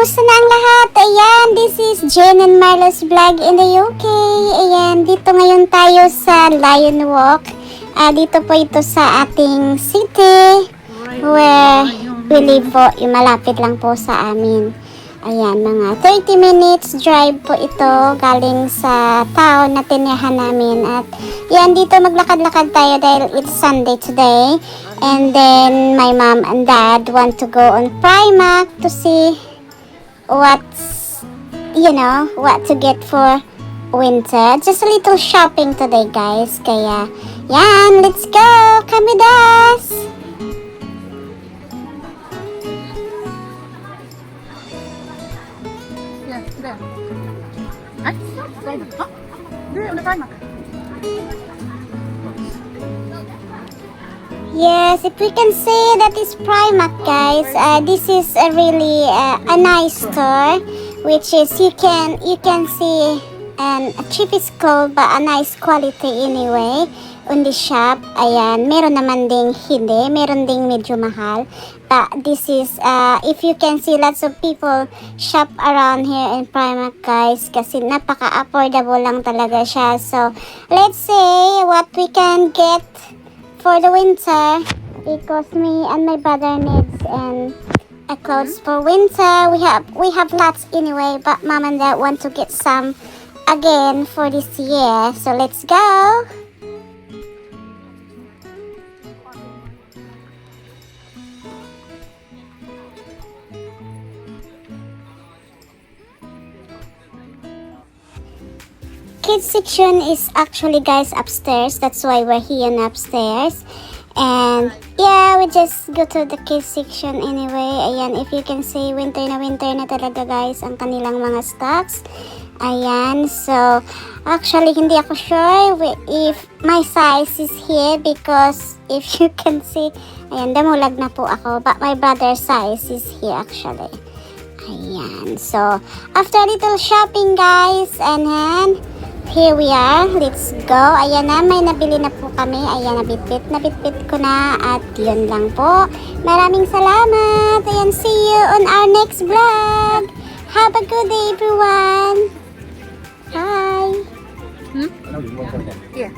Kumusta na ang lahat? Ayan, this is Jen and Marlo's vlog in the UK. Ayan, dito ngayon tayo sa Lion Walk. Dito po ito sa ating city where we live po. Yung malapit lang po sa amin. Ayan, mga 30 minutes drive po ito galing sa town na tinihan namin. At yan, dito maglakad-lakad tayo dahil it's Sunday today. And then my mom and dad want to go on Primark to see what's, what to get for winter. Just a little shopping today, guys. Kaya, yan, let's go! Come with us! Yes, there. Ay, there. Ha? There, on the Primark. Yes, if we can say that is Primark, guys. This is a really a nice store, which is you can see a cheapest clothes but a nice quality anyway on the shop. Ayan, meron naman ding hindi, meron ding medyo mahal. But this is if you can see, lots of people shop around here in Primark, guys, kasi napaka-affordable lang talaga siya. So, let's say what we can get for the winter, because me and my brother needs a clothes for winter. We have lots anyway, but mom and dad want to get some again for this year. So let's go. Kids section is actually, guys, upstairs. That's why we're here upstairs. And yeah, we just go to the kids section anyway. Ayan, if you can see, winter na talaga, guys, ang kanilang mga stocks. Ayan, so actually hindi ako sure if my size is here, because if you can see, ayan, damulag na po ako, but my brother's size is here actually. Ayan, so after a little shopping, guys, and then here we are, let's go. Ayan na, may nabili na po kami. Ayan, nabitbit ko na. At yun lang po. Maraming salamat. Ayan, see you on our next vlog. Have a good day, everyone. Bye. Yeah.